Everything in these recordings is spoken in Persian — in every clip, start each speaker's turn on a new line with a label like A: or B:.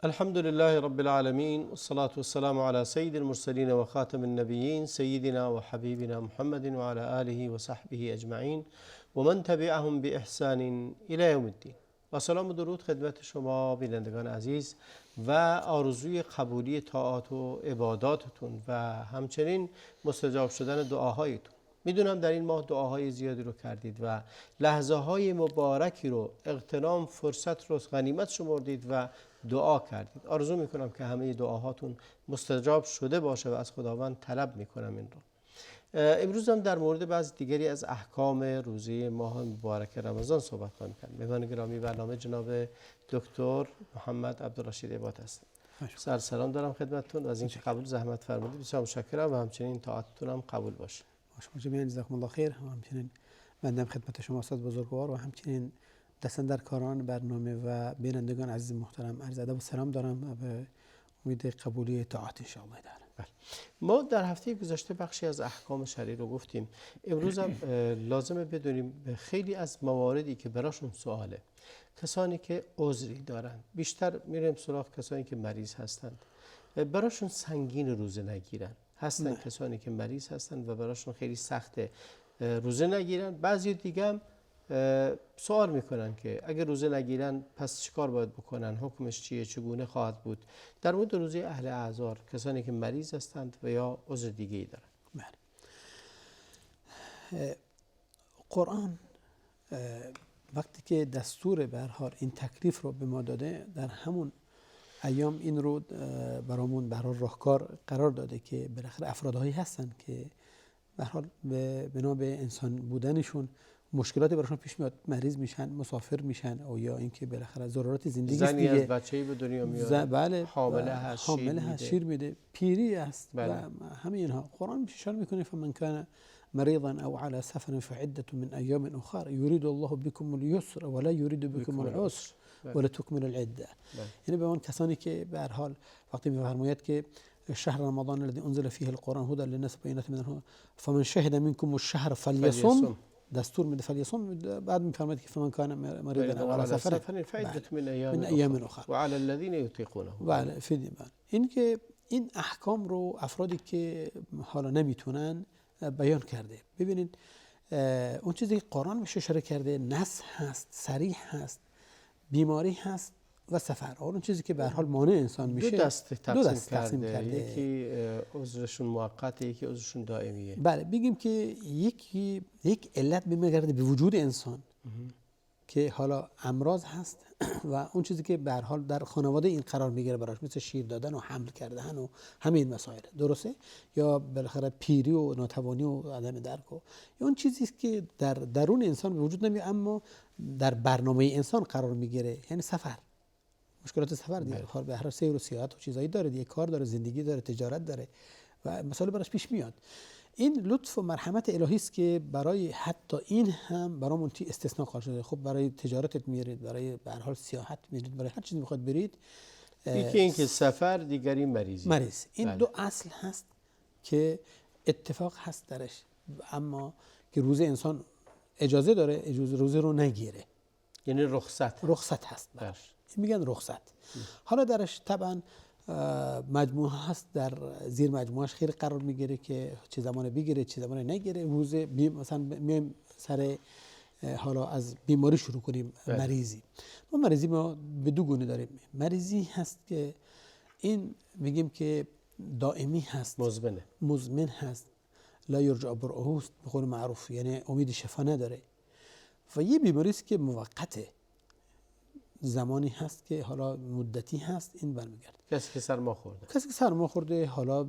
A: الحمد لله رب العالمين والصلاة والسلام على سيد المرسلين وخاتم النبيين سيدنا وحبيبنا محمد وعلى آله وصحبه أجمعين ومن تبعهم بإحسان إلى يوم الدين. و سلام و درود خدمت شما بینندگان عزیز و آرزوی قبولی طاعات و عباداتتون و همچنین مستجاب شدن دعاهایتون. میدونم در این ماه دعاهای زیادی رو کردید و لحظه های مبارکی رو اغتنام فرصت رو غنیمت شمردید و دعا کردید. آرزو میکنم که همه دعاهاتون مستجاب شده باشه و از خداوند طلب میکنم این رو. امروز هم در مورد بعض دیگری از احکام روزه ماه مبارک رمضان صحبت خواهیم کرد. مهمان گرامی برنامه جناب دکتر محمد عبدالرشید عباد هستند. سلام دارم خدمتتون و از اینکه قبول زحمت فرمودید بسیار متشکرم و همچنین طاعتتون هم قبول باشه.
B: شما جمیعا جزاکم الله خیر. و همچنین بنده خدمت شما استاد بزرگوار و همچنین دستاندرکاران برنامه و بینندگان عزیز محترم عرض ادب و سلام دارم و به امید قبولی طاعت ان شاء الله تعالی.
A: ما در هفته گذشته بخشی از احکام شرعی رو گفتیم. امروز هم لازمه بدونیم خیلی از مواردی که براشون سواله، کسانی که عذری دارن، بیشتر میریم سراغ کسانی که مریض هستند، براشون سنگین روزه نگیرن، هستن کسانی که مریض هستند و براشون خیلی سخته روزه نگیرن. بعضی دیگه هم سوال میکنن که اگر روزه نگیرن پس چیکار باید بکنن، حکمش چیه، چگونه خواهد بود. در مورد روزه اهل اعذار، کسانی که مریض هستند و یا عذر دیگه ای دارن.
B: قرآن وقتی که دستور به هر حال این تکلیف رو به ما داده، در همون ایام این رو برامون به هر حال راهکار قرار داده که بالاخره افرادهایی هستن که به هر حال بنا به انسان بودنشون مشکلاتی براشون پیش میاد، مریض میشن، مسافر میشن، او یا اینکه بالاخره ضرورات زندگی است دیگه.
A: زنی از بچه‌ای به دنیا میاد،
B: بله،
A: حامله هست،
B: شیر میده، پیری است،
A: بله.
B: و همه اینها قرآن اشاره میکنه فمن كان مريضا او على سفر فعدة من ايام اخر يريد الله بكم اليسر ولا يريد بكم العسر ولا تكمل العده. یعنی به اون کسانی که به هر حال وقتی میفرماید که شهر رمضان الذي انزل فيه القرآن هدى للناس بينات من الهدى فمن شهد منكم الشهر فليصم، دستور میده فلیصم، بعد میفرماید که فمن کان مریضا او علی سفر
A: فعدة من
B: ایام اخر
A: و علی الذین یطیقونه.
B: بله فدیه. این که این احکام رو افرادی که حالا نمیتونن بیان کرده. ببینید اون چیزی که قرآن بهش اشاره کرده نص هست، صریح هست، بیماری هست و سفر. اون چیزی که به هر حال مانع انسان میشه
A: دو دست تقسیم کرده. یکی عذرشون موقته، یکی عذرشون دائمیه.
B: بله، بگیم که یک علت میگرده به وجود انسان که حالا امراض هست و اون چیزی که به هر حال در خانواده این قرار میگیره براش، مثل شیر دادن و حمل کردن و همین مسائل، درسته؟ یا بالاخره پیری و ناتوانی و عدم درک و اون چیزی است که در درون انسان به وجود نمیاد اما در برنامه انسان قرار میگیره، یعنی سفر، مشکلات سفر دیگه. به هر حال سیر و سیاحت و چیزایی داره دیگه، کار داره، زندگی داره، تجارت داره و مسائل براش پیش میاد. این لطف و مرحمت الهی است که برای حتی این هم برامون استثناء قرار شده. خب برای تجارتت میرید، برای به هر حال سیاحت میرید، برای هر چیزی میخواد برید،
A: یکی اینکه سفر، دیگری مریضی.
B: این دو اصل هست که اتفاق هست درش، اما که روزه انسان اجازه داره روزه رو نگیره،
A: یعنی رخصت
B: هست برش. میگن رخصت. حالا درش طبعا مجموعه هست، در زیر مجموعهش خیلی قرار میگیره که چه زمان بگیره چه زمان نگیره. روزه مثلا میایم سر حالا از بیماری شروع کنیم. مریضی ما به دو گونه داریم. مریضی هست که این میگیم که دائمی هست، مزمن هست، لا یرجع برؤه به قول معروف، یعنی امید شفا نداره. و یه بیماری است که موقته، زمانی هست که حالا مدتی هست، این برمیگرده.
A: کسی که سرما خورده،
B: حالا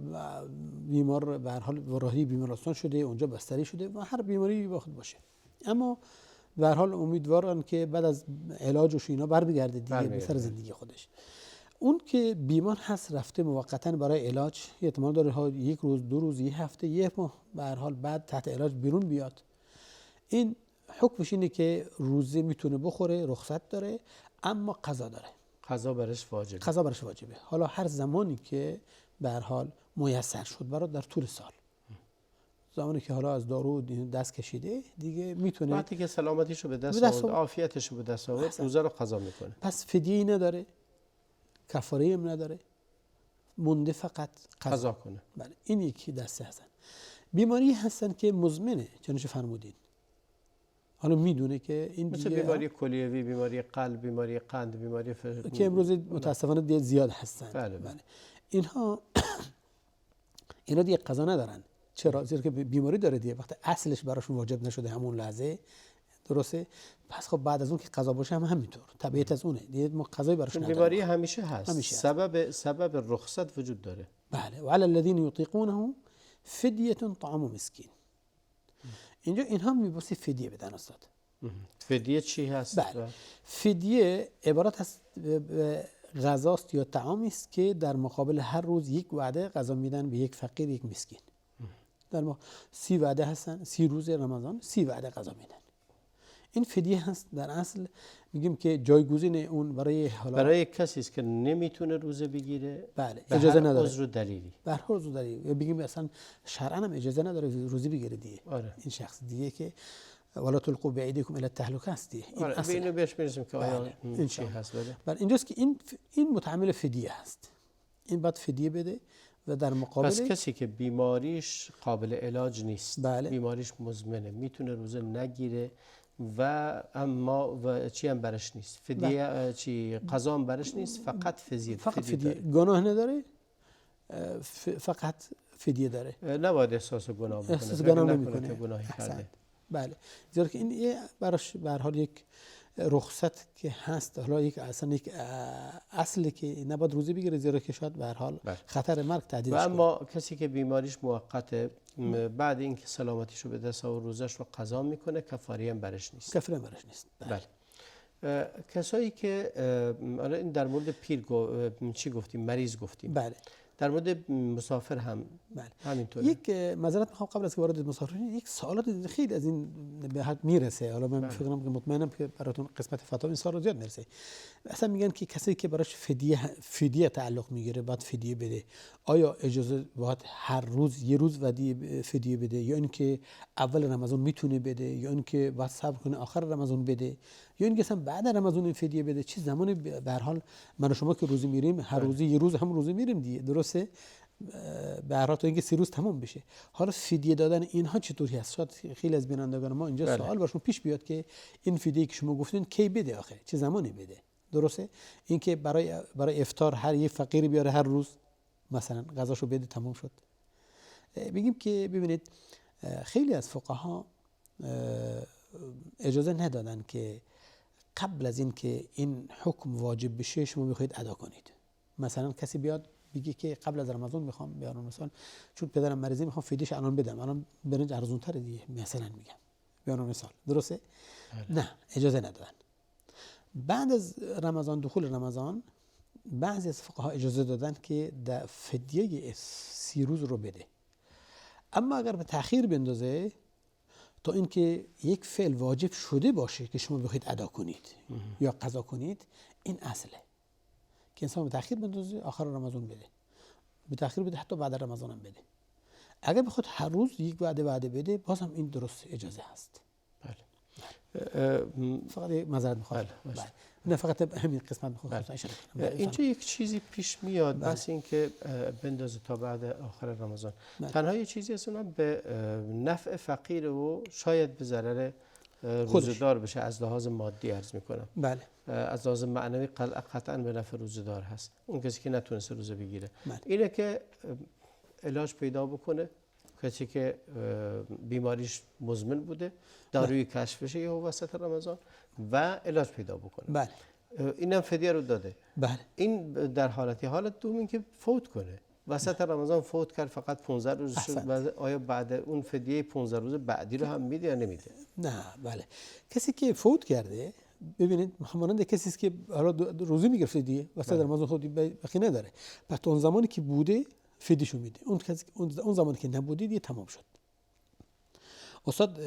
B: بیمار به هر حال راهی بیمارستان شده، اونجا بستری شده و هر بیماری با خود باشه، اما به هر حال امیدوارن که بعد از علاج و اینا برمیگرده دیگه به سر زندگی خودش. اون که بیمار هست رفته موقتا برای علاج، احتمال داره یک روز، دو روز، یک هفته، یک ماه به هر حال بعد تحت علاج بیرون بیاد. این حکمش اینه که روزه میتونه بخوره، رخصت داره، اما قضا داره.
A: قضا برش واجبه.
B: حالا هر زمانی که به هر حال میسر شد برای در طول سال، زمانی که حالا از دارو دست کشیده دیگه میتونه،
A: وقتی که سلامتیشو به دست آورد، عافیتشو به دست آورد، روزه رو قضا میکنه.
B: پس فدیه‌ای نداره، کفاره هم نداره، مونده فقط
A: قضا کنه.
B: بله این یکی دسته هستن. بیماری هستن که مزمنه، چنانچه فرمودین. حالا میدونه که این
A: مثل بیماری کلیوی، بیماری قلب، بیماری قند، بیماری
B: که امروز متاسفانه دیگه زیاد هستن.
A: بله.
B: اینها دیگه قضا ندارن. چرا؟ زیرا که بیماری داره دیگه، وقتی اصلش براشون واجب نشده همون لحظه، درسته؟ پس خب بعد از اون که قضا باشه هم همینطور، طبیعت از اونه دیگه، ما قضایی براش نداریم.
A: بیماری همیشه هست. سبب رخصت وجود داره.
B: بله. و علی الذین یطیقونه فدیه طعام مسکین. اینجا اینها میباسی فدیه بدن استاد.
A: فدیه چی هست؟
B: بله. فدیه عبارت از غذاست یا طعامی است که در مقابل هر روز یک وعده غذا میدن به یک فقیر، یک مسکین. در 30 وعده هستن، 30 روز رمضان 30 وعده غذا میدن. این فدیه هست. در اصل میگیم که جایگزین اون برای
A: کسی است که نمیتونه روزه بگیره.
B: بله. اجازه نداره.
A: عذر و دلیلی.
B: به هر عذر و دلیلی. یا بگیم اصلا شرعاً هم اجازه نداره روزه بگیره دیگه.
A: آره.
B: این شخص دیگه که ولا تلقوا بأيديكم الى التهلكه است دیگه.
A: این اصل. اینو بهش میرسیم که آیا این چی هست.
B: بله. اینجاست که این متحمل فدیه هست. این باید فدیه بده و در مقابل
A: پس کسی که بیماریش قابل علاج نیست،
B: بله.
A: بیماریش مزمنه، میتونه روزه نگیره و اما چی هم برش نیست، فدیه چی قضا هم برش نیست، فقط فدیه
B: گناه نداره، فقط فدیه داره.
A: نباید احساس گناه بکنه.
B: احساس گناه نمیکنه
A: که گناهی کرده.
B: بله. زیرا که این براش به هر حال یک رخصت که هست، حالا یک اصلی که نباید روزه بگیره، زیرا که شاید به هر حال خطر مرگ تهدیدش کنه.
A: و اما کسی که بیماریش موقته، بعد اینکه سلامتیشو به دست آورد روزش رو قضا میکنه، کفاره هم برش نیست.
B: کفاره برش نیست.
A: بله. کسایی که این در مورد پیر چی گفتیم؟ مریض گفتیم.
B: بله.
A: در مسافر هم
B: بله.
A: همینطوره.
B: یک معذرت میخوام قبل از که وارد مسافر یک سوالات خیلی از این به حد میرسه. حالا من فکر کنم که مطمئنم که براتون قسمت فتاوی این سوال زیاد میرسه. اصلا میگن که کسی که براش فدیه تعلق میگیره باید فدیه بده. آیا اجازه باید هر روز یه روز فدیه بده، یا اینکه اول رمضان میتونه بده، یا اینکه باید صبر کنه آخر رمضان بده، یا اینکه اصلا بعد رمضان این فدیه بده؟ چه زمانی به هر حال من و شما که روزی میریم هر روزی یه روز هم روزی میریم دیگه، درسته؟ به هر حال تا اینکه 3 روز تمام بشه. حالا فدیه دادن اینها چطوری هست؟ شاید خیلی از بینندگان ما اینجا سوال براشون پیش بیاد که این فدیه که شما گفتین کی بده، آخه چه زمانی بده؟ درسته؟ اینکه برای افطار هر یک فقیری بیاره هر روز مثلا غذاشو بده تمام شد. بگیم که ببینید خیلی از فقها اجازه ندادن که قبل از این که این حکم واجب بشه شما بخواید ادا کنید. مثلا کسی بیاد بگه که قبل از رمضان میخوام بیارم، مثلا چون پدرم مریضه میخوام فدیش الان بدم، الان برنج ارزون تره دیگه مثلا میگم، بیارم مثال، درسته؟ نه، اجازه ندادن. بعد از رمضان، دخول رمضان، بعضی از فقها اجازه دادن که در فدیه 30 روز رو بده. اما اگر به تأخیر بندازه تا اینکه یک فعل واجب شده باشه که شما بخواید ادا کنید یا قضا کنید، این اصله که انسان به تأخیر بندازه آخر رمضان بده، به تأخیر بده حتی بعد رمضان هم بده. اگر بخواد هر روز یک وعده بده باز هم این درست اجازه هست.
A: بله.
B: فقط معذرت میخوام. بله. نه فقط همین قسمت میخوام اشاره کنم.
A: اینجا یک چیزی پیش میاد، بس این که بندازه تا بعد آخر رمضان. تنها یه چیزی هست، اونم به نفع فقیر و شاید به ضرر روزه‌دار بشه. از لحاظ مادی عرض میکنم.
B: بله.
A: از لحاظ معنوی قطعا به نفع روزه‌دار هست، اون کسی که نتونسته روزه بگیره.
B: بله.
A: اینه که علاج پیدا بکنه. کسی که بیماریش مزمن بوده، داروی کشف بشه یه وسط رمضان و علاج پیدا بکنه.
B: بله.
A: اینم فدیه رو داده.
B: بله.
A: این در حالت دوم که فوت کنه، وسط رمضان فوت کرد، فقط 15 روز شد، آیا بعد اون فدیه 15 روز بعدی رو هم میده یا نمیده؟
B: نه. بله. کسی که فوت کرده، ببینید همانند کسی است که حالا روزه میگرفته دیگه، وسط رمضان خودی بخی نداره، پس اون زمانی که بوده فدیشو میده. اون زمانی که نبودید یه تمام شد. استاد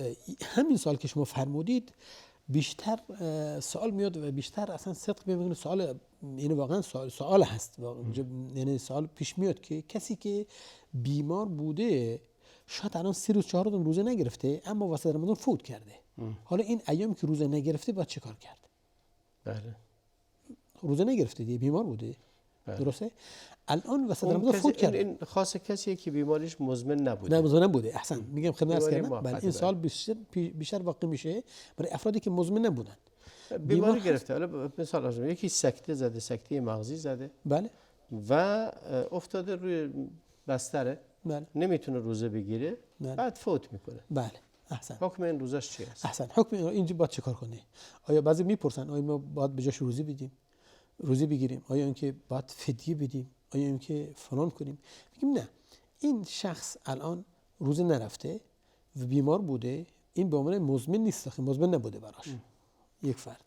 B: همین سال که شما فرمودید بیشتر سوال میاد و بیشتر اصلا صدق میگه سوال، یعنی واقعا سوال هست، یعنی سوال پیش میاد که کسی که بیمار بوده شاید الان 3 روز 4 روز روزه نگرفته اما وسط رمضان فوت کرده. حالا این ایام که روزه نگرفته باید چه کار کرد؟
A: بله.
B: روزه نگرفته دیگه، بیمار بوده. درسته؟ الان وسط رمضان فوت کرد.
A: این خاص کسیه که بیماریش مزمن نبوده.
B: نه مزمن نبوده. احسن میگم خدمت کردم.
A: بله
B: این سال بیشتر واقع میشه برای افرادی که مزمن نبودن.
A: بیماری گرفته. حالا مثال ازم یکی سکته زده، سکته مغزی زده.
B: بله.
A: و افتاده روی بستره.
B: بله.
A: نمیتونه روزه بگیره.
B: بله.
A: بعد فوت میکنه.
B: بله. احسن.
A: حکم این روزش چی است؟
B: احسن. حکم اینجا باید چیکار کنه؟ آیا بعضی میپرسن آیا ما باید به جاش روزه بدیم؟ روزه بگیریم؟ آیا اینکه باید فدیه بدیم؟ آیا اینکه فلان کنیم؟ میگیم نه. این شخص الان روزه نرفته و بیمار بوده، این به عنوان مزمن نیست، مزمن نبوده براش. یک فرد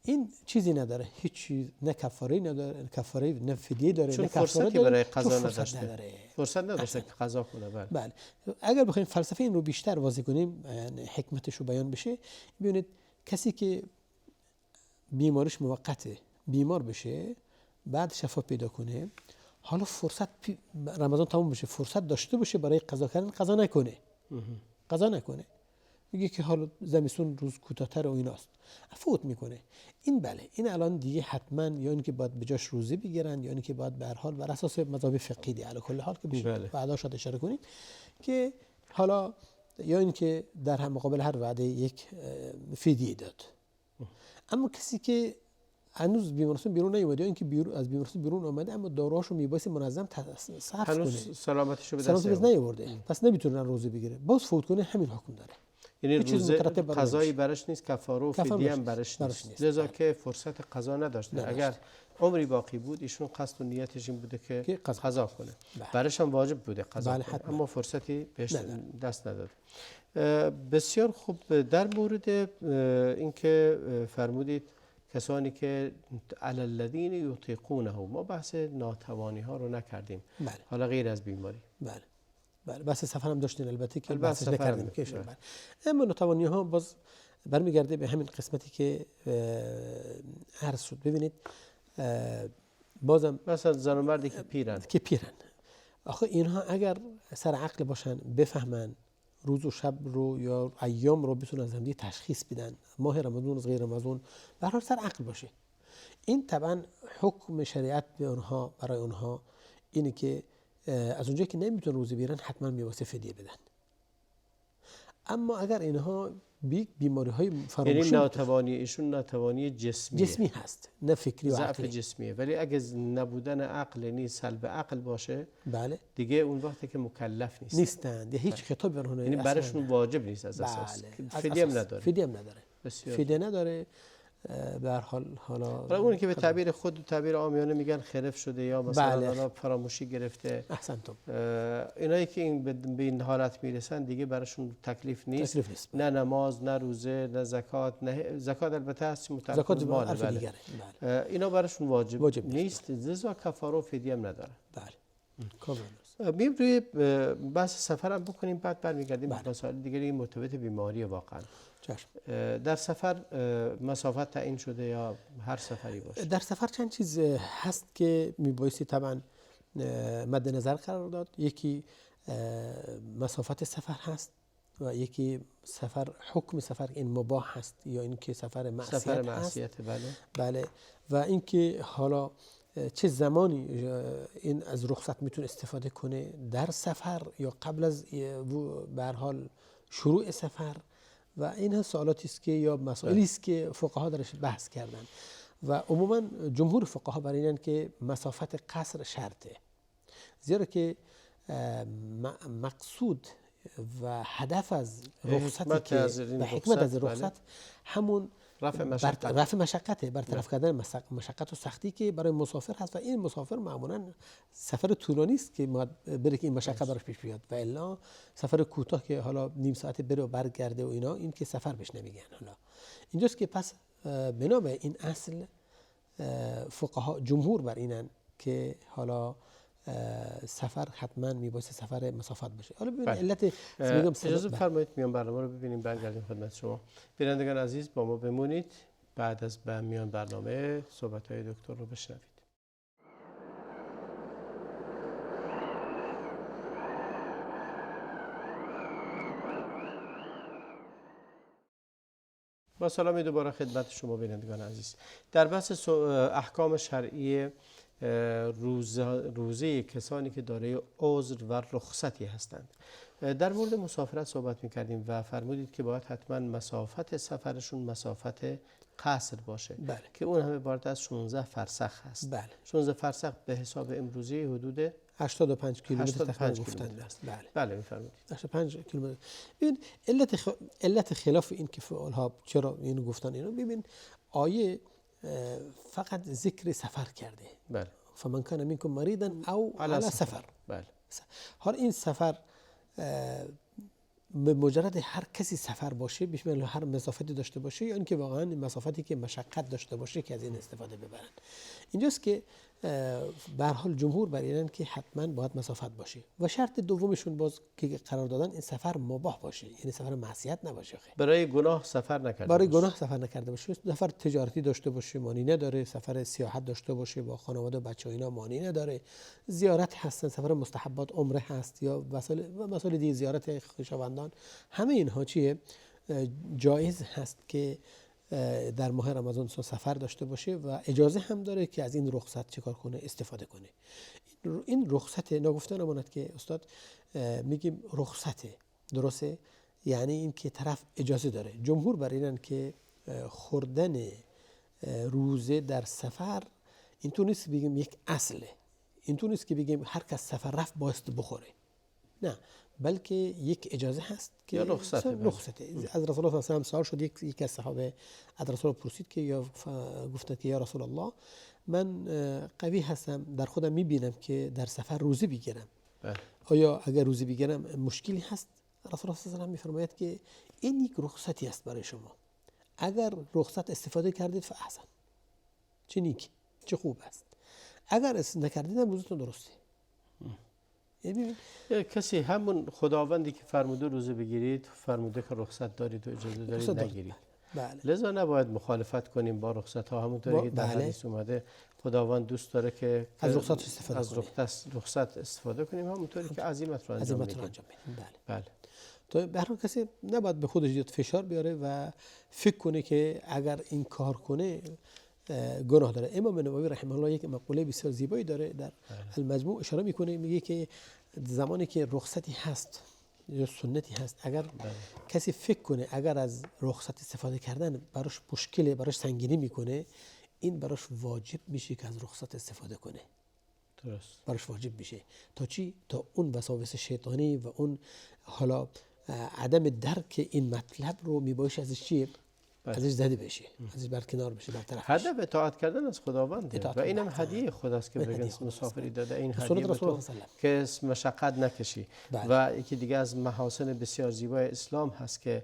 B: این چیزی نداره، هیچ چیز، نه کفاره نداره، کفاره نه فدیه داره،
A: چون
B: نه کفاره
A: فرصتی
B: داره،
A: برای قضا
B: نداشته.
A: فرصت نداشته که قضا کنه.
B: بله. اگر بخوایم فلسفه این رو بیشتر واضح کنیم، یعنی حکمتش رو بیان بشه، ببینید کسی که بیماریش موقته، بیمار بشه بعد شفا پیدا کنه، حالا فرصت رمضان تموم بشه، فرصت داشته باشه برای قضا کردن، قضا نکنه. میگه که حالا زمستون روز کوتاه‌تر و ایناست، فوت میکنه. این بله، این الان دیگه حتما یا اینکه باید به جاش روزه بگیرن یا اینکه باید به هر حال بر اساس مذاهب فقهی دی علی کل حال که بشه. بعدا شاید اشاره کنیم که حالا یا اینکه در مقابل هر وعده یک فدیه داد. اما کسی که هنوز بیمارستان بیرون نیومده یا اینکه از بیمارستان بیرون اومده اما داروهاشو میبایستی منظم صرف کنه،
A: هنوز سلامتیشو به
B: دست نیاورده، پس نمیتونه روزه بگیره، باز فوت کنه، همین حکم داره.
A: یعنی روزه قضایی برش نیست، کفاره و فدیه هم برش نیست، لذا که فرصت قضا نداشته. اگر عمری باقی بود ایشون قصد و نیتش این بوده که قضا کنه، برش هم واجب بوده قضا کنه، اما فرصتی بهش دست نداد. بسیار خوب. در مورد اینکه فرمودید کسانی که علی الذین یطیقونه، ما بحث ناتوانی ها رو نکردیم. حالا غیر از بیماری.
B: بله. بحث سفر هم داشتین البته که بحثش نکردیم که اما ناتوانی ها باز برمیگرده به همین قسمتی که عرض شد. ببینید بازم
A: مثلا زن و مردی که پیرن
B: آخه اینها اگر سر عقل باشن، بفهمن روز و شب رو یا ایام رو بتونن از همدیگه تشخیص بدن، ماه رمضان از غیر رمضان، به هر حال سر عقل باشه. این طبعا حکم شریعت به اونها، برای اونها اینه که از اونجایی که نمیتونن روزه بگیرن حتما میواسه فدیه بدن. اما اگر اینها بیماری های فراموشی،
A: یعنی ناتوانی ایشون ناتوانی جسمی هست،
B: نه فکری و
A: عقلی، جسمیه، ولی اگه نبودن عقل نیست، سلب عقل باشه،
B: بله،
A: دیگه اون وقتی که مکلف
B: نیستند، هیچ خطابی بر اونها،
A: یعنی براشون واجب نیست از اساس. فدیه هم نداره.
B: فدیه نداره. به هر حال حالا
A: اون که به تعبیر خود و تعبیر عامیانه میگن خرف شده یا مثلا فراموشی گرفته.
B: احسنتم.
A: اینایی که این به این حالت میرسن دیگه براشون تکلیف نیست. نه نماز، نه روزه، نه زکات. نه زکات البته هست متعلق به مال، بله. اینا براشون واجب نیست، لذا کفاره و فدیه هم نداره.
B: بله. کاملا.
A: مییم روی بحث سفر هم بکنیم، بعد برمیگردیم به مسائل دیگری مرتبط بیماری واقعا. در سفر مسافت تعیین شده یا هر سفری باشه؟
B: در سفر چند چیز هست که میبایستی طبعا مد نظر قرار داد. یکی مسافت سفر هست و یکی سفر، حکم سفر این مباح هست یا اینکه سفر معصیت هست. بله. و اینکه حالا چه زمانی این از رخصت میتونه استفاده کنه، در سفر یا قبل از به هر حال شروع سفر. و این سوالاتی است که یا مسائلی است که فقها درش بحث کردن و عموما جمهور فقها بر اینن که مسافت قصر شرطه، زیرا که مقصود و هدف از رخصتی که و حکمت از رخصت همون رفع مشقته، برطرف کردن مشقت و سختی که برای مسافر هست و این مسافر معمولا سفر طولانی است که بره که این مشقت براش پیش بیاد و الا سفر کوتاه که حالا نیم ساعت بره و برگرده و اینا، این که سفر بهش نمیگن. حالا اینجاست که پس بنا به این اصل فقها جمهور بر اینن که حالا سفر حتما میبایسته سفر مسافت باشه. حالا ببینید علت
A: اجازه بفرمایید میان برنامه رو ببینیم، برگردیم خدمت شما. بینندگان عزیز با ما بمونید، بعد از میان برنامه صحبت‌های دکتر رو بشنوید. با سلامی دوباره خدمت شما بینندگان عزیز. در بحث احکام شرعی روزه کسانی که دارای عذر و رخصتی هستند. در مورد مسافرت صحبت می‌کردیم و فرمودید که باید حتما مسافت سفرشون مسافت قصر باشه.
B: بله.
A: که اون هم عبارت از 16 فرسخ هست.
B: بله.
A: 16 فرسخ به حساب امروزی حدود
B: 85 کیلومتر تقریبا
A: 85
B: گفتن
A: کیلومتر
B: است. بله.
A: بله می‌فرمایید.
B: 85 کیلومتر. ببین علت خلاف این که فعالها چرا اینو گفتن اینو ببین آیه فقط ذکر سفر کرده.
A: بله.
B: فمن کان منکم مریضا او علی سفر.
A: بله.
B: حالا این سفر به مجرد هر کسی سفر باشه بسم هر مسافتی داشته باشه یا اینکه واقعا این مسافتی که مشقت داشته باشه که از این استفاده ببرن. اینجاست که به هر حال جمهور بر اینن که حتما باید مسافت باشه و شرط دومشون باز که قرار دادن این سفر مباح باشه، یعنی سفر معصیت نباشه.
A: برای گناه سفر نکرده
B: برای
A: باشه.
B: گناه سفر نکرده باشه، سفر تجارتی داشته باشه مانی نداره، سفر سیاحت داشته باشه با خانواده و بچه‌ها اینا مانی نداره، زیارت هستن، سفر مستحبات عمره هست یا مسائل دیگه زیارت خویشاوندان، همه اینها چیه جایز هست که در ماه رمضان سفر داشته باشه و اجازه هم داره که از این رخصت چیکار کنه استفاده کنه. این رخصت نگفته نماند که استاد میگیم رخصته، درسته؟ یعنی این که طرف اجازه داره. جمهور بر اینن که خوردن روزه در سفر این تو نیست بگیم یک اصله، این تو نیست که بگیم هر کس سفر رفت بایست بخوره، نه، بلکه یک اجازه هست که رخصته. از رسول الله صلی الله علیه و آله سوال شد، یک از صحابه از رسول الله پرسید که گفت که یا رسول الله من قوی هستم، در خودم میبینم که در سفر روزه بگیرم، آیا اگر روزه بگیرم مشکلی هست؟ رسول الله صلی الله علیه و آله میفرماید که این یک رخصتی است برای شما، اگر رخصت استفاده کردید فاحسن، چه نیک، چه خوب است، اگر نکردید هم روزتون درسته.
A: کسی همون خداوندی که فرموده روزه بگیرید فرموده که رخصت دارید و اجازه دارید نگیرید.
B: بله.
A: لذا نباید مخالفت کنیم با رخصت ها، همونطوری که در حدیث اومده خداوند دوست داره که
B: از رخصت
A: استفاده کنیم، همونطوری که عزیمت رو انجام بدیم.
B: بله. تو به هر کسی نباید به خودش زیاد فشار بیاره و فکر کنه که اگر این کار کنه گناه داره. امام نووی رحمه الله یک مقوله بسیار زیبایی داره در المجموع اشاره میکنه، میگه که زمانی که رخصتی هست یا سنتی هست، اگر کسی فکر کنه اگر از رخصت استفاده کردن براش مشکله، براش سنگینی میکنه، این براش واجب میشه که از رخصت استفاده کنه.
A: درست.
B: براش واجب میشه تا چی؟ تا اون وساوس شیطانی و اون حالا عدم درک این مطلب رو میبایش ازش چیه؟ ازش زده بشه، ازش برکنار بشه، برطرف بشه.
A: هدف اطاعت کردن از خداونده و اینم هدیه خداست که به مسافری داده، این هدیه به تو که مشقت نکشی. و یکی دیگه از محاسن بسیار زیبای اسلام هست که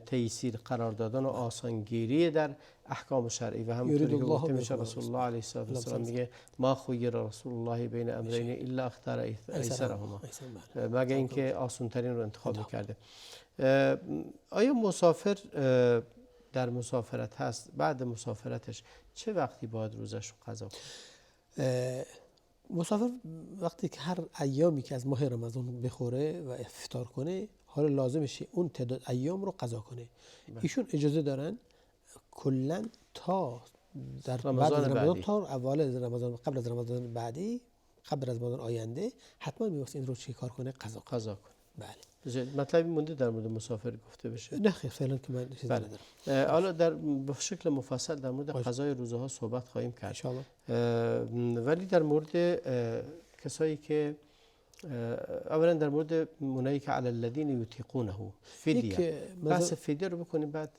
A: تیسیر قرار دادن و آسانگیری در احکام شرعی و همونطوری که گفته میشه رسول الله علیه السلام میگه ما خیر رسول الله بین امرین الا اختار ایسرهما، مگه اینکه آسان ترین رو انتخاب میکرده. آیا مسافر در مسافرت هست، بعد مسافرتش چه وقتی باید روزش رو قضا کنه؟
B: مسافر وقتی که هر ایامی که از ماه رمضان بخوره و افطار کنه، حالا لازمشه اون تعداد ایام رو قضا کنه. ایشون اجازه دارن کلا تا در بعد از رمضان تا اول رمضان، قبل از رمضان بعدی، قبل از رمضان آینده حتما میواسه این رو چی کار کنه؟ قضا
A: کنه.
B: بله.
A: مطلبی مونده در مورد مسافر گفته بشه؟
B: نه خیر، فعلا که من چیزی ندارم.
A: حالا در شکل مفصل در مورد قضای روزه ها صحبت خواهیم کرد ولی در مورد کسایی که اولا در مورد اونایی که علی الذین یطیقونه فدیه، بحث فدیه رو بکنیم. بعد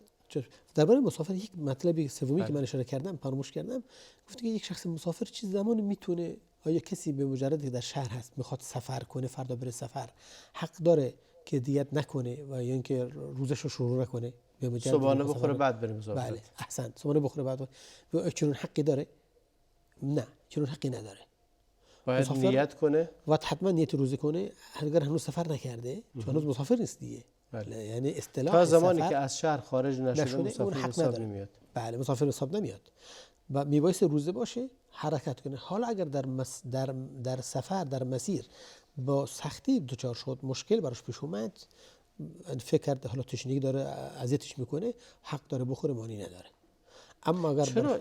B: درباره مسافر یک مطلبی سومی که من اشاره کردم فراموش کردم، گفت که یک شخص مسافر چه زمانی میتونه، آیا کسی به مجرد که در شهر هست میخواد سفر کنه، فردا بره سفر، حق داره که دیت نکنه و یا اینکه روزش رو شروع نکنه؟ به مجرد
A: صبحانه بخوره بعد بره مسافرت.
B: بله احسن، صبحانه بخوره بعد چنون حقی داره؟ نه، چنون حقی نداره.
A: باید نیت کنه
B: و حتما نیت روزه کنه اگر هنوز سفر نکرده، چون هنوز مسافر نیست دیگه.
A: بله.
B: یعنی اصطلاح
A: تا زمانی که از شهر خارج نشده مسافر حساب نمیاد.
B: بله، مسافر حساب نمیاد و میبایست روزه باشه، حرکت کنه. حالا اگر در سفر، در مسیر با سختی دچار شد، مشکل براش پیش اومد، فکر کرده حالا تشنگی داره اذیتش میکنه، حق داره بخوره، مانی نداره. اما اگر
A: چرا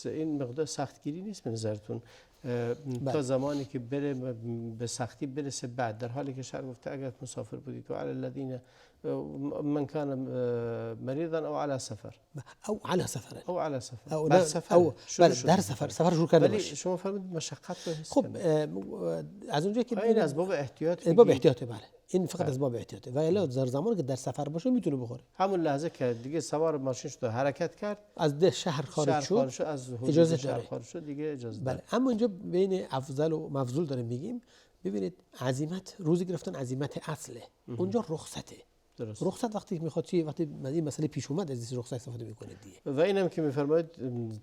A: این مقدار سختگیری نیست به نظرتون؟ تا زمانی که بره به سختی برسه بعد، در حالی که شرع گفته اگر مسافر بودید و علی الذین من کان مریضا او علی سفر
B: او علی سفر
A: او علی سفر
B: او
A: بر سفر
B: او بله در سفر شروع کرده
A: ولی
B: باشه.
A: شما فرمودید مشقت رو حس
B: خب
A: کنید.
B: از اونجا که
A: این از باب احتیاط
B: باب احتیاطه، بله این فقط از باب احتیاطه و الا در زمانی که در سفر باشه میتونه بخوره.
A: همون لحظه که دیگه سوار ماشین شد حرکت کرد،
B: از ده شهر خارج شد
A: از
B: اجازه
A: شهر
B: داره.
A: خارج شد دیگه اجازه
B: بله.
A: داره.
B: اما اینجا بین افضل و مفضول داریم میگیم. ببینید عزیمت، روزی گرفتن عزیمت اصله، اونجا رخصته.
A: درست.
B: رخصت وقتی میخواد چی، وقتی این مسئله پیش اومد از این رخصت استفاده میکنه دیگه.
A: و اینم که میفرمایید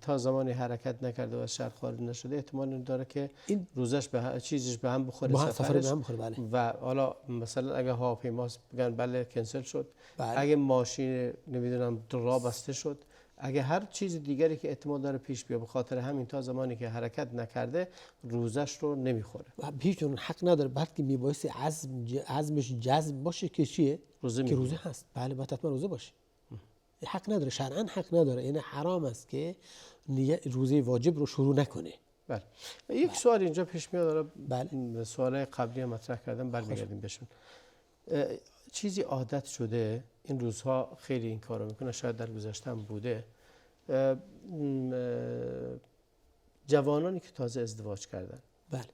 A: تا زمانی حرکت نکرده و از شهر خارج نشده احتمال داره که این روزش چیزش به هم بخوره،
B: سفر به هم بخوره. بله.
A: و حالا مثلا اگه هواپیما بگن بله کنسل شد،
B: بله.
A: اگه ماشین نمیدونم راه بسته شد، اگه هر چیز دیگری که احتمال داره پیش بیاد، به خاطر همین تا زمانی که حرکت نکرده روزش رو نمیخوره.
B: هیچ حق نداره، بلکه میبایستی عزمش جزم باشه که چیه؟ که روزه هست. بله باید حتما روزه باشه. حق نداره، شرعا حق نداره، یعنی حرام است که روزه واجب رو شروع نکنه.
A: بله. یک سوال اینجا پیش میاد،
B: بله.
A: سوال قبلی مطرح کردم، برمیگردیم بهشون. چیزی عادت شده این روزها خیلی این کارو میکنه، شاید در گذشته هم بوده، جوانانی که تازه ازدواج کردن.
B: بله.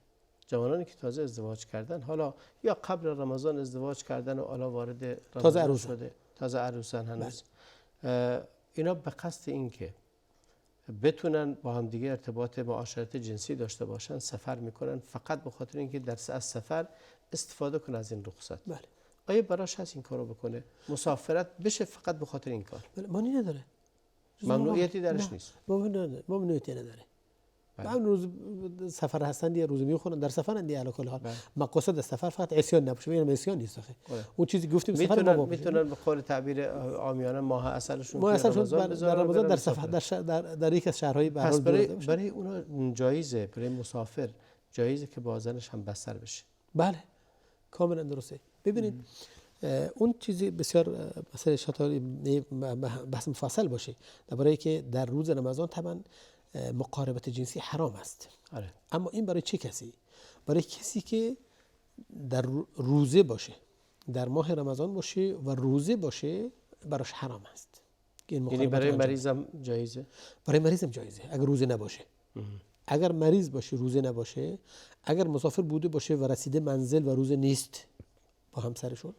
A: جوانانی که تازه ازدواج کردن، حالا یا قبل رمضان ازدواج کردن و حالا وارد رمضان
B: تازه عروس
A: شده، تازه عروسن هنوز. اینا به قصد این که بتونن با هم دیگه ارتباط معاشرت جنسی داشته باشن سفر میکنن، فقط به خاطر اینکه در از سفر استفاده کنه از این رخصت.
B: بله.
A: آیا براش هست این کارو بکنه؟ مسافرت بشه فقط به خاطر این کار؟
B: بله. معنی نداره.
A: ممنوعیتی درش نیست.
B: ممنوعیتی نداره. همون روز سفر هستن دیگه، روزه میخورن در سفرن دیگه، علی کل حال مقصد سفر فقط عصیان نباشه. اینم عصیان نیست آخه. اون چیزی گفتیم سفر
A: میتونن به قول تعبیر عامیانه ماه عسلشون
B: در رمضان در سفر در یک از شهرهای
A: پس برای اونا جایزه، برای مسافر جایزه که با زنش هم بستر بشه.
B: بله کاملا درسته. ببینید اون چیزی بسیار مثلا شطاری بحث مفصل باشه درباره که در روز رمضان طبعا مقاربت جنسی حرام است.
A: آره.
B: اما این برای چه کسی؟ برای کسی که در روزه باشه، در ماه رمضان باشه و روزه باشه، براش حرام است.
A: یعنی برای مریضم جایزه؟
B: برای مریضم جایزه اگر روزه نباشه. اگر مریض باشه روزه نباشه، اگر مسافر بوده باشه و رسیده منزل و روزه نیست با همسرشون،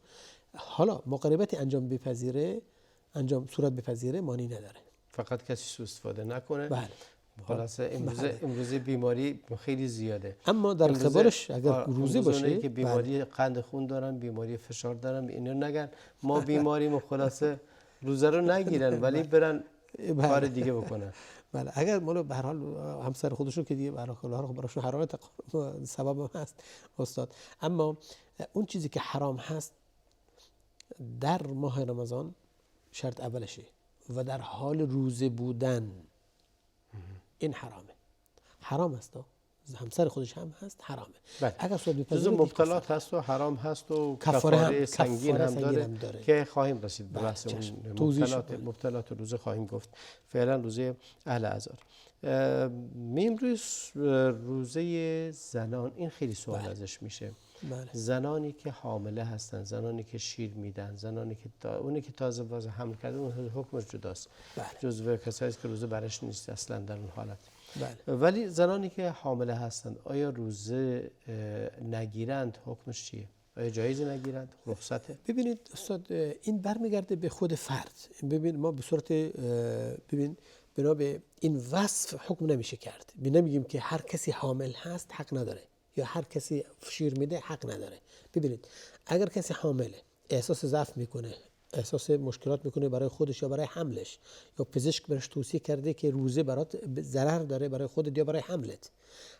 B: حالا مقاربت انجام صورت بپذیره مانی نداره.
A: فقط کسی سوء استفاده نکنه.
B: بله.
A: خلاصه امروز بیماری خیلی زیاده،
B: اما در قبالش اگر روزه باشه
A: که بیماری قند خون دارن، بیماری فشار دارن، اینو نگن ما بیماریم، خلاصه روزه رو نگیرن ولی برن کار دیگه بکنن.
B: بله اگر مال به هر حال همسر خودشون که دیگه براشون حرارت سبب هست استاد. اما اون چیزی که حرام هست در ماه رمضان شرط اولشه و در حال روزه بودن، این حرام است. همسر خودش هم هست حرامه.
A: اگر جزء مبتلات هست و حرام هست و کفاره سنگین هم داره که خواهیم رسید به بحث مبتلات روزه خواهیم گفت. فعلا روزه اهل اعذار. میم روزه زنان، این خیلی سوال ازش میشه. زنانی که حامله هستن، زنانی که شیر میدن، زنانی که اونی که تازه واسه حمل کرده، اون حکمش جداست. جزو کسایی که روزه برش نیست اصلا در اون حالت. ولی زنانی که حامله هستند آیا روزه نگیرند حکمش چیه؟ آیا جایز نگیرند؟ رخصته؟
B: ببینید استاد این برمیگرده به خود فرد. ببین ما به صورت بنا به این وصف حکم نمیشه کرد. نمیگیم که هر کسی حامل هست حق نداره یا هر کسی شیر میده حق نداره. ببینید اگر کسی حامله احساس ضعف میکنه، احساس مشکلات میکنه برای خودش یا برای حملش، یا پزشک برش توصیه کرده که روزه برات ضرر داره برای خودت یا برای حملت،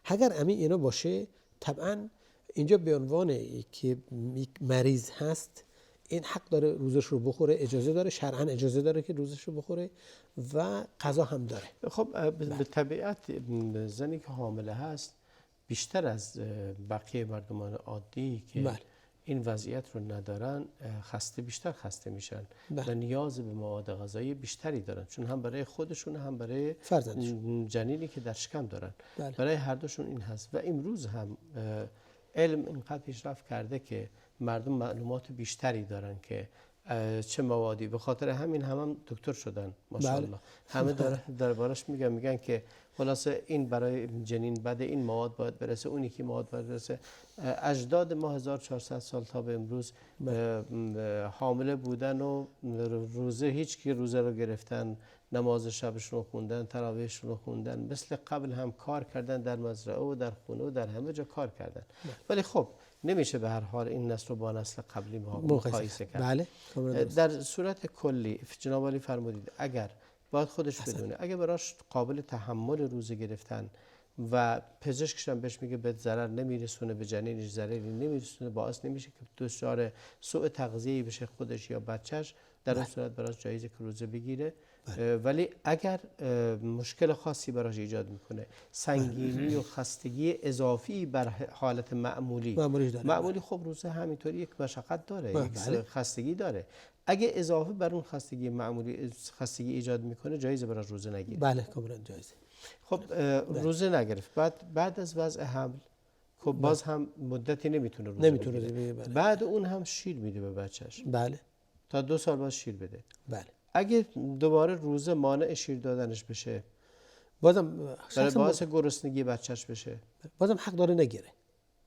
B: اگر اینا باشه طبعا اینجا به عنوان که مریض هست این حق داره روزش رو بخوره، اجازه داره، شرعاً اجازه داره که روزش رو بخوره و قضا هم داره.
A: خب به طبیعت زنی که حامله هست بیشتر از بقیه مردمان عادی که این وضعیت رو ندارن بیشتر خسته میشن و نیاز به مواد غذایی بیشتری دارن، چون هم برای خودشون هم برای جنینی که در شکم دارن. برای هر دوشون این هست و امروز هم علم اینقدر پیشرفت کرده که مردم معلومات بیشتری دارن که چه موادی، به خاطر همین هم دکتر شدن ماشاءالله. همه دربارش میگن که خلاصه این برای جنین بعد این مواد باید برسه، اون یکی مواد باید برسه. اجداد ما 1400 سال تا به امروز حامله بودن و روزه، هیچ کی روزه رو گرفتن، نماز شبشون رو خوندن، تراویحشون رو خوندن، مثل قبل هم کار کردن، در مزرعه و در خونه و در همه جا کار کردن. ولی خب نمیشه به هر حال این نسل رو با نسل قبلی مقایسه کرد.
B: بله.
A: در صورت کلی جناب عالی فرمودید اگر باید خودش بدونه، اگر براش قابل تحمل روزه گرفتن و پزشکش هم بهش میگه به ضرر نمیرسونه، به جنینش ضرری نمیرسونه، باعث نمیشه که دچار سوء تغذیه‌ای بشه خودش یا بچهش، در اون صورت براش جایزه که روزه بگیره. ولی اگر مشکل خاصی براش ایجاد میکنه، سنگینی و خستگی اضافی بر حالت معمولی خب روزه همینطوری یک مشقت داره، یک خستگی داره. اگه اضافه بر اون خستگی معمولی خستگی ایجاد میکنه، جایزه براش روزه نگیره.
B: بله کاملا جایزه.
A: خب روزه نگرفت، بعد از وضع حمل خب باز هم مدتی نمیتونه روزه بگیره. بعد اون هم شیر میده به بچهش.
B: بله.
A: تا 2 سال باز شیر بده.
B: بله.
A: اگه دوباره روزه مانع شیر دادنش بشه،
B: بازم
A: باعث گرسنگی بچهش بشه،
B: بازم حق داره نگیره.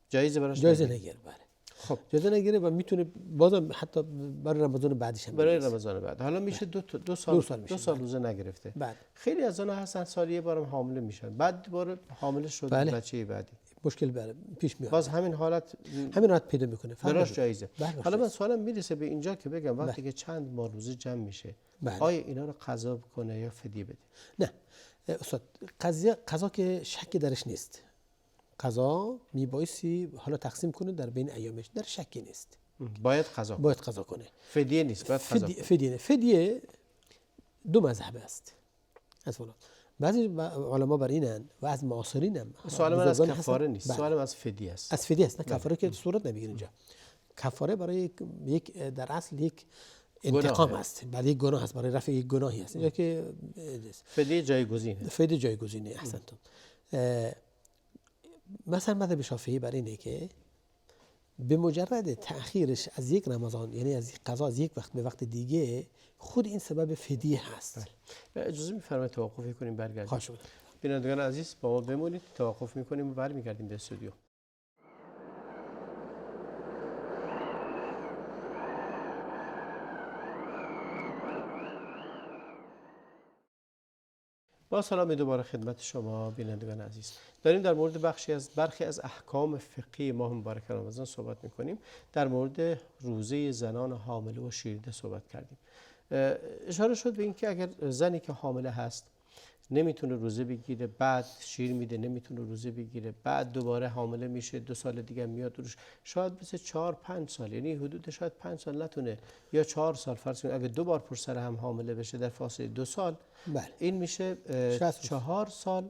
A: جایزه براش
B: نگیره. بله.
A: خب
B: جایزه نگیره و میتونه بازم حتی برای رمضان بعدش هم
A: برای رمضان بعد. حالا میشه دو سال روزه نگرفته.
B: بله.
A: خیلی از اونها هستن سالی یه بارم حامله میشن، بعد دوباره حامله شد بچه بعدی،
B: مشکل پیش میاد.
A: باز همین حالت پیدا میکنه، براش جایزه. حالا من سوالم میرسه به اینجا که بگم وقتی که چند ماه روزه جمع میشه، آیا اینا رو قضا بکنه یا فدیه بده؟
B: نه استاد، قضا که شکی درش نیست. قضا میبایستی حالا تقسیم کنه در بین ایامش، در شکی نیست.
A: باید قضا
B: کنه.
A: فدیه نیست، باید قضا
B: کنه. فدیه دو مذهب است. بعضی علما بر اینن و از معاصرین هم.
A: سوال من از کفاره نیست، سوال من از فدیه است.
B: از فدیه است. نه کفاره که صورت نمیگیره اینجا. کفاره برای یک در اصل یک انتقام است، برای یک گناه است، برای رفع یک گناهی است. اینجا که
A: فدیه جایگزینه.
B: احسنتون. مثلا مذهب شافعی بر اینه که به مجرد تأخیرش از یک رمضان، یعنی از قضا از یک وقت به وقت دیگه، خود این سبب فدیه هست.
A: اجازه می‌فرمایید توقف کنیم برگردیم؟
B: خواهش می‌کنم.
A: بینندگان عزیز با ما بمونید، توقف می‌کنیم و برمیگردیم به استودیو. با سلام دوباره خدمت شما بینندگان عزیز. داریم در مورد برخی از احکام فقهی ماه مبارک رمضان صحبت می‌کنیم. در مورد روزه زنان حامله و شیرده صحبت کردیم. اشاره شد به اینکه اگر زنی که حامله هست نمیتونه روزه بگیره، بعد شیر میده، نمیتونه روزه بگیره، بعد دوباره حامله میشه، 2 سال دیگه میاد روش، شاید بشه 4-5 سال، یعنی حدود شاید 5 سال نتونه یا 4 سال فرض کنید، اگه 2 بار پشت سر هم حامله بشه در فاصله 2 سال، این میشه 4 سال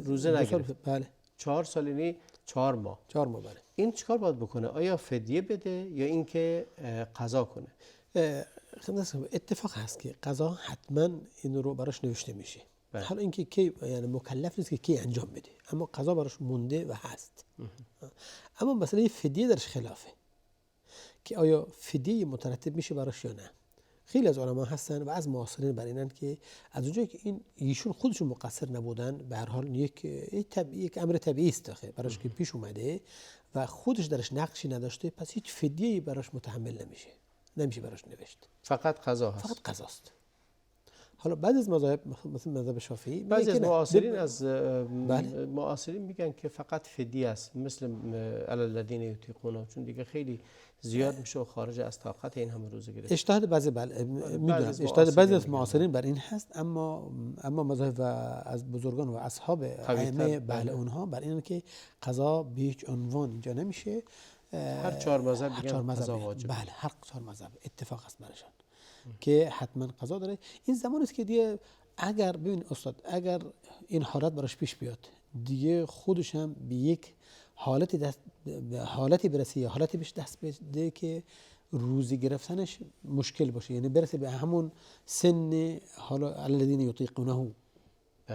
A: روزه نگرفت.
B: بله.
A: 4 سال یعنی 4 ماه.
B: 4 ماه. بله.
A: این چیکار باید بکنه؟ آیا فدیه بده یا اینکه قضا کنه؟
B: اتفاق هست که قضا حتما این رو براش نوشته میشه. حالا اینکه کی یعنی مکلف نیست که کی انجام بده، اما قضا براش مونده و هست. اما مسئله فدیه درش خلافه که آیا فدیه مترتب میشه براش یا نه. خیلی از علما هستن و از معاصرین بر اینن که از اونجایی که ایشون خودشون مقصر نبودن، به هر حال یک امر طبیعی است براش که پیش اومده و خودش درش نقشی نداشته، پس هیچ فدیه‌ای براش متحمل نمیشه براش نوشت.
A: فقط قضا هست.
B: فقط قضاست. حالا بعضی از مذاهب مثل مذهب شافعی،
A: بعضی از معاصرین میگن که فقط فدیه است، مثل علی الذین یطیقون، چون دیگه خیلی زیاد میشه و خارج از طاقت این همه روزه گرفت.
B: اجتهاد بعضی بعضی از معاصرین بر این هست، اما مذاهب از بزرگان و اصحاب ائمه بله اونها بر اینن که قضا به هیچ عنوان اینجا نمیشه.
A: هر 4 مذهب میگن قضا واجب.
B: بله، هر 4 مذهب اتفاق است برشان که حتما قضا داره. این زمانی است که دیگه اگر ببین استاد، اگر این حالت براش پیش بیاد، دیگه خودش هم به یک حالتی برسه یا حالتی بهش دست بده که روزی گرفتنش مشکل باشه، یعنی برسه به همون سن حالا الذین یطیقونه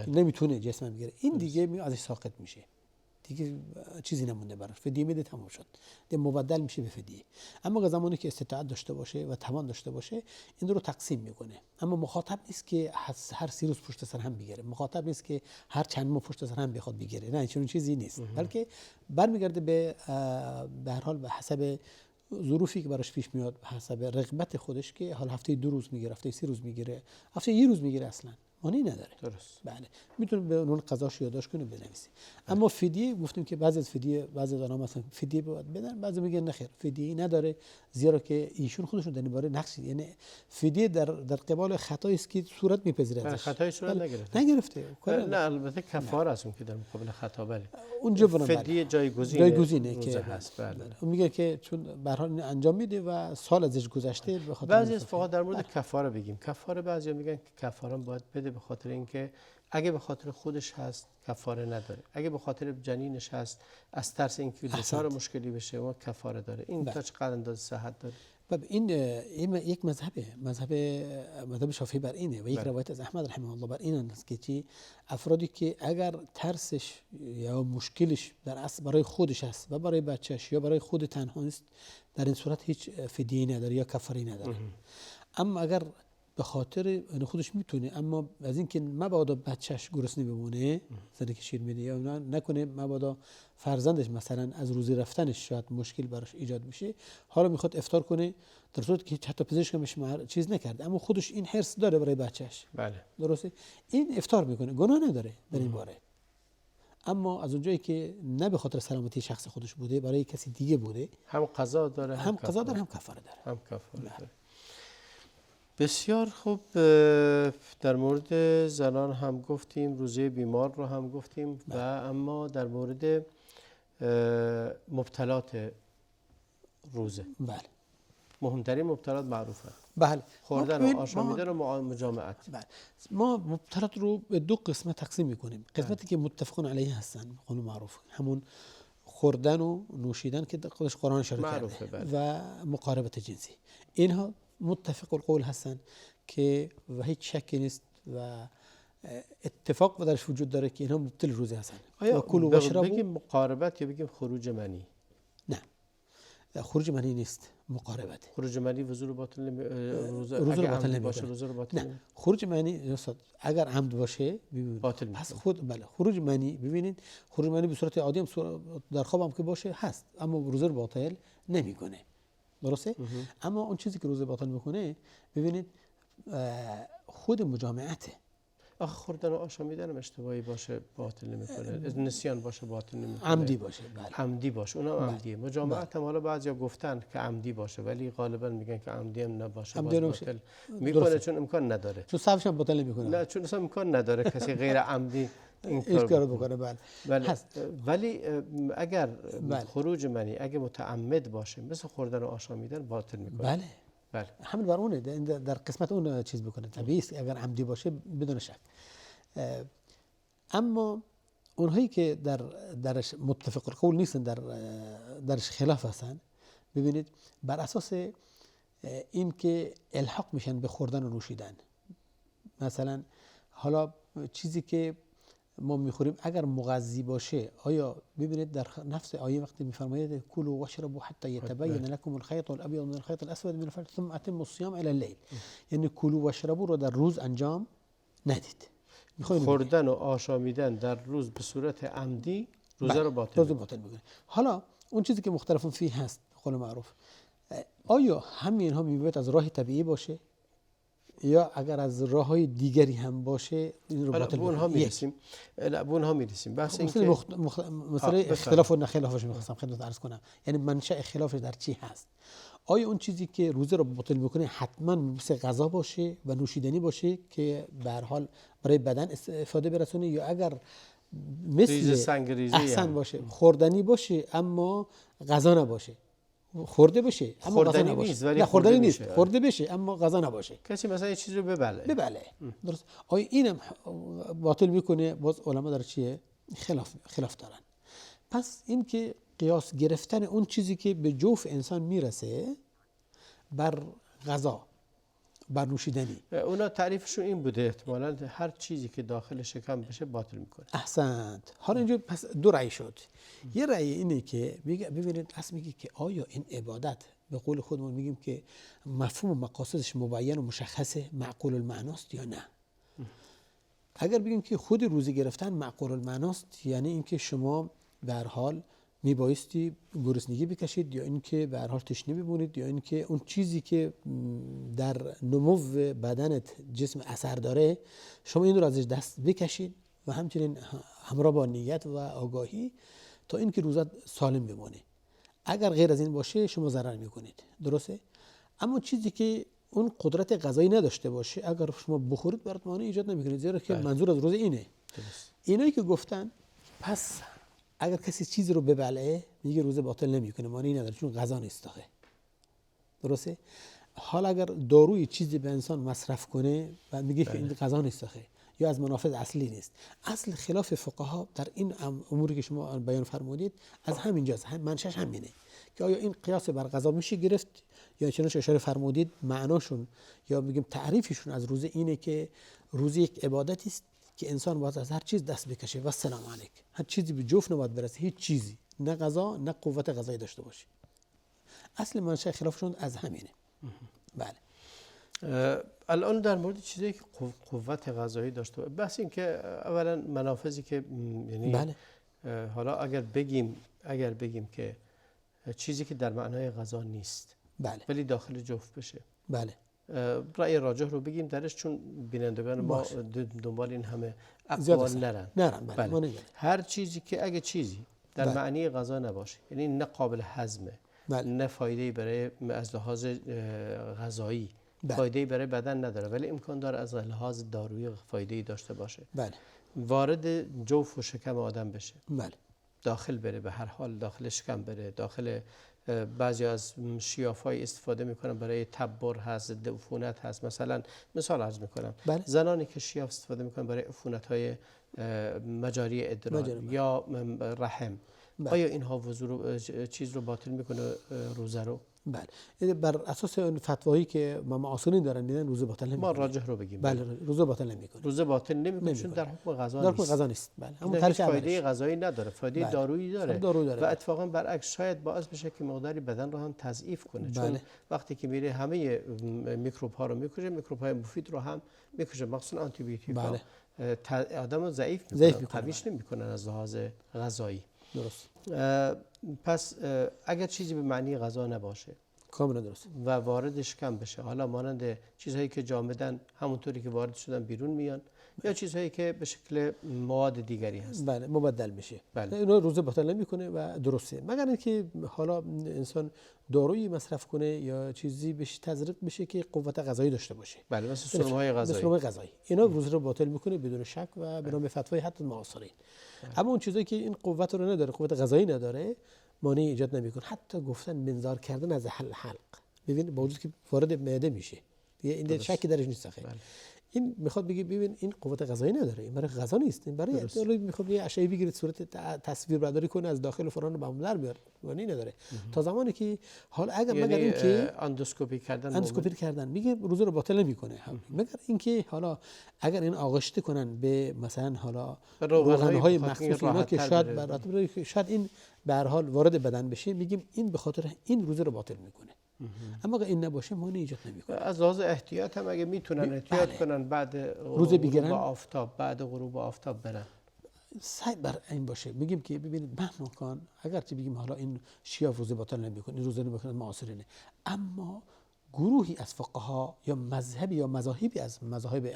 B: نمیتونه جسم بگیره، این دیگه ازش ساقط میشه، دیگه چیزی نمونده براش، فدیه میده تمام شد، دیگه مبدل میشه به فدیه. اما زمانی که استطاعت داشته باشه و توان داشته باشه این رو تقسیم میکنه. اما مخاطب نیست که هر 3 روز پشت سر هم بگیره، مخاطب نیست که هر چند ماه پشت سر هم بخواد بگیره، نه چنین چیزی نیست، بلکه برمیگرده به هر حال به حسب ظروفی که براش پیش میاد، به حسب رغبت خودش، که حال هفته 2 روز میگیره، هفته 3 روز میگیره، هفته 1 روز میگیره، اصلا معنی نداره.
A: درست.
B: بله میتونه به عنوان قضاش یادداشت کنه بنویسه. اما فدیه گفتیم که بعضی از فدیه، بعضی از آنها مثلا فدیه باید بدن، بعضی میگن نه خیر فدیه نداره، زیرا که ایشون خودشون در این باره نقشی، یعنی فدیه در قبال خطایی است که صورت میپذیره ازش.
A: خطای صورت
B: نگرفته.
A: نه البته کفاره است اون که در مقابل خطا، بله
B: اونجا
A: فدیه جایگزینه
B: که
A: هست. بله
B: میگه که چون به هر حال انجام میده و سال ازش گذشته، به خاطر
A: بعضی از فقها در مورد کفاره بگیم. کفاره بعضیا میگن که کفاره باید بده به خاطر اینکه اگه به خاطر خودش هست کفاره نداره، اگه به خاطر جنینش هست از ترس اینکه دچار مشکلی بشه و کفاره داره. این تا چقدر اندازه صحت داره؟
B: این یک مذهب شافعی بر اینه و یک روایت از احمد رحمه الله بر این است که چی، افرادی که اگر ترسش یا مشکلش در اصل برای خودش است و برای بچهش یا برای خود تنها است، در این صورت هیچ فدیه نداره یا کفاره نداره. اما اگر به خاطر خودش میتونه، اما از اینکه مبادا بچهش گرسنه بمونه، زنی که شیر میده، یا نکنه مبادا فرزندش مثلا از روزی رفتنش شاید مشکل براش ایجاد بشه، حالا میخواد افطار کنه، در صورتی که حتی پزشکش چیز نکرده اما خودش این حرص داره برای بچهش،
A: بله
B: درسته، این افطار میکنه، گناه نداره در این باره. اما از اونجایی که نه به خاطر سلامتی شخص خودش بوده، برای کسی دیگه بوده،
A: هم قضا داره
B: هم کفاره داره.
A: بسیار خوب. در مورد زنان هم گفتیم، روزه بیمار رو هم گفتیم و اما در مورد مبتلات روزه،
B: بله
A: مهمترین مبتلات معروفه،
B: بله،
A: خوردن و آشامیدن و مجامعت.
B: بله، ما مبتلات رو به 2 قسمت تقسیم میکنیم. قسمتی که متفقون علیه هستن، قانون معروف، همون خوردن و نوشیدن که خودش قرآن اشاره کرده، و مقاربت جنسی، اینها متفق القول هستن که و هیچ شکی نیست و اتفاق درش وجود داره که اینها مبتل روزه هستن.
A: آیا بگیم مقاربت یا بگیم خروج منی؟
B: نه، خروج منی نیست، مقاربت.
A: خروج منی وضو باطل
B: روزه رو باطل نمی‌کنه.
A: روزه رو باطل
B: نه، خروج منی اگر عمد باشه
A: باطل
B: پس بله، خروج منی ببینید، خروج منی به صورت عادی هم در خواب هم که باشه هست، اما روزه رو باطل نمی‌کنه، درسته؟ اما اون چیزی که روزه باطل میکنه، ببینید خود مجامعته.
A: آخه خوردن و آشامیدن اشتباهی باشه باطل نمیکنه، نسیان باشه باطل نمیکنه،
B: عمدی باشه، بله
A: عمدی باشه اونم عمدیه. مجامعت هم حالا بعضیا گفتن که عمدی باشه، ولی غالبا میگن که عمدی هم نباشه باطل میکنه، چون امکان نداره،
B: چون صحبش هم باطل نمیکنه.
A: نه، چون اصلا امکان نداره کسی غیر عمدی این کارو بکنه.
B: بله.
A: ولی اگر خروج منی اگه متعمد باشه مثل خوردن و آشامیدن باطل میکنه.
B: بله همین بر اونه، در قسمت اون چیز بکنه، طبیعی است اگر عمدی باشه بدون شک. اما اونهایی که درش متفق القول نیستن، درش خلاف هستن، ببینید بر اساس این که الحاق میشن به خوردن و نوشیدن، مثلا حالا چیزی که ما میخوریم اگر مغذی باشه، آیا ببینید در نفس آیه وقتی میفرماید کلوا واشربوا حتی یتبین لكم الخيط الابيض من الخيط الاسود من الفجر ثم اتموا الصيام الى الليل، یعنی کلوا واشربوا رو در روز انجام ندید.
A: خوردن و آشامیدن در روز به صورت عمدی روزه رو باطل
B: میکنه. حالا اون چیزی که مختلفون فيه هست قول معروف، آیا همین اینها میباید از راه طبیعی باشه یا اگر از راههای دیگری هم باشه این رو باطل
A: میکنه؟ به اونها میرسیم. بحث این که
B: مثلا اختلاف و نخلافش میخواستم خدمت عرض کنم، یعنی منشأ خلافش در چی هست. آیا اون چیزی که روزه رو باطل میکنه حتما مثل غذا باشه و نوشیدنی باشه که به هر حال برای بدن استفاده برسونه، یا اگر مثل احسن باشه خوردنی باشه اما غذا نباشه، خورده بشه اما غذا نباشه، نه خوردنی نیست، خورده بشه اما غذا نباشه،
A: کسی مثلا یه چیز رو ببله
B: درست. آیا اینم باطل میکنه؟ باز علما در چیه خلاف دارن. پس این که قیاس گرفتن اون چیزی که به جوف انسان میرسه بر غذا، بر نوشیدنی،
A: اونا تعریفشون این بوده احتمالاً هر چیزی که داخل شکم بشه باطل میکنه.
B: احسنت. حالا اینجا پس دو رأی شد. یه رأی اینه که ببینید اصلا میگه که آیا این عبادت به قول خودمون میگیم که مفهوم و مقاصدش مبین و مشخصه، معقول المعناست یا نه؟ اگر بگیم که خود روزی گرفتن معقول المعناست، یعنی اینکه شما به هر حال میبایستی گرسنگی بکشید یا اینکه به هر حال تشنه بمونید یا اینکه اون چیزی که در نمو بدنت جسم اثر داره شما این رو ازش دست بکشید و همچنین همراه با نیت و آگاهی تا اینکه روزت سالم بمونه. اگر غیر از این باشه شما ضرر میکنید. درسته؟ اما چیزی که اون قدرت غذایی نداشته باشه اگر شما بخورید برات مانع ایجاد نمیکنه، زیرا که منظور از روزه اینه. اینایی که گفتن پس اگر کسی چیزی رو ببلعه میگه روزه باطل نمیکنه، مانعی نداره چون غذا نیست داخل. درسته؟ حالا اگر داروی چیزی به انسان مصرف کنه و میگه که این غذا نیست داخل یا از منافذ اصلی نیست، اصل خلاف فقها در این اموری که شما بیان فرمودید از همینجاست، منشأش همینه که آیا این قیاس بر غذا میشه گرفت یا چنانچه اشاره فرمودید معناشون یا میگیم تعریفشون از روزه اینه که روزه یک عبادتی است که انسان باید از هر چیز دست بکشه و سلام علیک، هر چیزی به جوف نباید برسه، هیچ چیزی نه غذا نه قوت غذایی داشته باشه. اصل منشأ خلافشون از همینه. بله.
A: الان در مورد چیزی که قوت غذایی داشته باشه، بس این که اولا منافذی که یعنی
B: بله.
A: حالا اگر بگیم که چیزی که در معنای غذا نیست
B: بله.
A: ولی داخل جوف بشه،
B: بله.
A: رأی راجح رو بگیم درش، چون بینندگان ما دنبال این همه اقوال نرن.
B: بله.
A: هر چیزی که اگه چیزی در معنی غذا نباشه، یعنی نه قابل هضمه، نه فایده‌ای برای از لحاظ غذایی فایده‌ای برای بدن نداره ولی امکان داره از لحاظ دارویی فایده‌ای داشته باشه،
B: بله.
A: وارد جوف و شکم آدم بشه،
B: بله.
A: داخل بره، به هر حال داخل شکم بره، داخل بعضی از شیاف‌های استفاده میکنن برای تبر هست، ضد عفونت هست. مثلا مثال عرض میکنم، زنانی که شیاف استفاده میکنن برای عفونت‌های مجاری ادرار یا رحم، آیا اینها چیز رو باطل میکنه روزه رو؟
B: بله. بر اساس اون فتوایی که ما معاصرین دارن میدن روزه باطل نمیکنه.
A: ما راجح رو بگیم.
B: بله روزه باطل نمیکنه.
A: روزه باطل نمیکنه چون در حکم غذا
B: نیست.
A: در حکم
B: غذا نیست. بله.
A: اما فایده غذایی نداره، فایده دارویی داره.
B: داره.
A: و اتفاقا برعکس شاید باعث بشه که مقداری بدن رو هم تضعیف کنه. چون وقتی که میره همه میکروب ها رو میکشه، میکروب های مفید رو هم میکشه، مخصوصا آنتی بیوتیک ها آدم رو ضعیف میکنه، قویش نمیکنن از لحاظ غذایی.
B: درست.
A: پس اگر چیزی به معنی غذا نباشه
B: کاملا درست
A: و وارد شکم بشه، حالا مانند چیزهایی که جامدن همونطوری که وارد شدن بیرون میان یا چیزهایی که به شکل مواد دیگری هست،
B: بله مبدل میشه،
A: بله.
B: اینا روزه باطل نمیکنه و درسته، مگر اینکه حالا انسان دارویی مصرف کنه یا چیزی بهش تزریق بشه که قوت غذایی داشته باشه.
A: بله، مثل سرمه‌های
B: غذایی. اینا روزه رو باطل میکنه بدون شک و به نام فتوای حتی معاصرین. اما اون چیزایی که این قوت رو نداره، قوت غذایی نداره، مانعی ایجاد نمیکنه. حتی گفتن منظار کردن از حلق، ببین با وجودی که وارد معده میشه، این شکی درش نیست. این میخواد بگه ببین این قوت غذایی نداره، این برای غذا نیست، این برای اطلاعی میخواد یه اشعه بگیره صورت تصویر برداری کنه از داخل فلان رو در بیاره، معنی نداره. تا زمانی که حالا اگر مگر اینکه
A: اندوسکوپی کردن
B: میگه روزه رو باطل نمیکنه، مگر اینکه حالا اگر این آغشته کنن به مثلا حالا روغن‌های مخصوص اینا که شاید این به هر حال وارد بدن بشه، میگیم این به خاطر این روزه رو باطل میکنه. اما اگه این نباشه مانع ایجاد نمیکنه.
A: از لحاظ احتیاط هم اگه میتونن احتیاط کنن بعد
B: روزه بگیرن،
A: بعد غروب آفتاب برن،
B: سعی بر این باشه. میگیم که ببینید مهما کان اگر چه بگیم حالا این شیعه روزه باطل نمیکنه، این روزه نمیکنه معاصرینه، اما گروهی از فقها یا مذهبی یا مذاهبی از مذاهب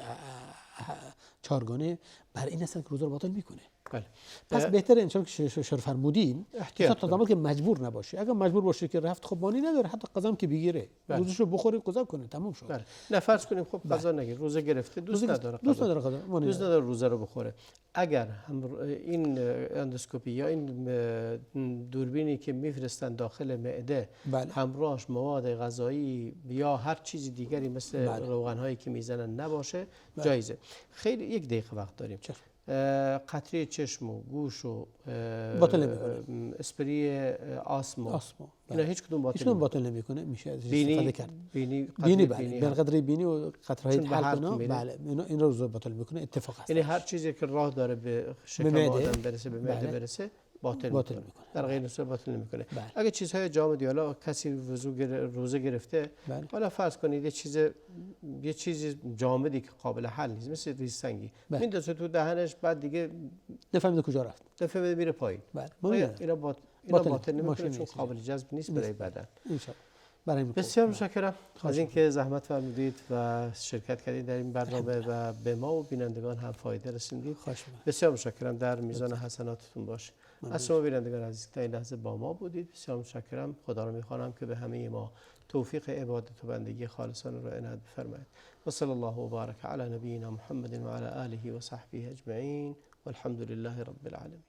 B: چهارگانه بر این هستن که روزه رو باطل میکنه.
A: بله.
B: پس بهتره انشالله که شر فرمودین تا زمانی که مجبور نباشه. اگر مجبور باشه که رفت خب مانی نداره، حتی قضا هم که بگیره روزشو بخوره قضا کنه تموم شد.
A: بله. نه فرض کنیم خب قضا نگیر، روزه گرفته، دوست نداره قضا روزه رو بخوره. اگر هم این اندوسکوپی یا این دوربینی که میفرستن داخل معده همراهش مواد غذایی یا هر چیز دیگری مثل روغن هایی که میزنن نباشه، جایزه. خیلی یک دقیقه وقت داریم. قطره چشم و گوش و
B: باطل نمیکنه.
A: اسپری آسما اینا
B: بله.
A: هیچ کدوم باطل
B: هیچ کدوم باطل نمیکنه، میشه ازش
A: بینی
B: استفاده کرد.
A: بینی
B: بله،
A: بینی
B: بالقدر بینی و قطرهای
A: چون به حلق
B: حلق
A: میره.
B: بله این رو باطل میکنه، اتفاق هست.
A: یعنی هر چیزی که راه داره به شکم
B: معده.
A: آدم برسه، به معده
B: بله.
A: برسه باطل
B: باطل
A: میکنه.
B: میکنه.
A: در غیر این صورت باطل نمیکنه.
B: بله.
A: اگه چیزهای جامد، حالا کسی روزه گرفته،
B: بله.
A: حالا فرض کنید یه چیز جامدی که قابل حل نیست، مثل ریز سنگی
B: بله.
A: میندازه تو دهنش، بعد دیگه
B: نفهمید کجا رفت.
A: دفعه میره پایین.
B: بله.
A: اینا باطل نمیکنه، چون قابل جذب نیست برای بدن.
B: ان شاء الله.
A: بسیار متشکرم از اینکه زحمت فرمودید و شرکت کردید در این برنامه و به ما و بینندگان هم فایده رسوندید. بسیار متشکرم، در میزان حسناتتون باشه. از شما بینندگان عزیز تا این لحظه با ما بودید، بسیار متشکرم. خدا رو میخوانم که به همه ما توفیق عبادت و بندگی خالصانه را عنایت بفرمایید. و صلی الله و بارک علی نبینا محمد و علی آله و صحبه اجمعین والحمد لله رب العالمین.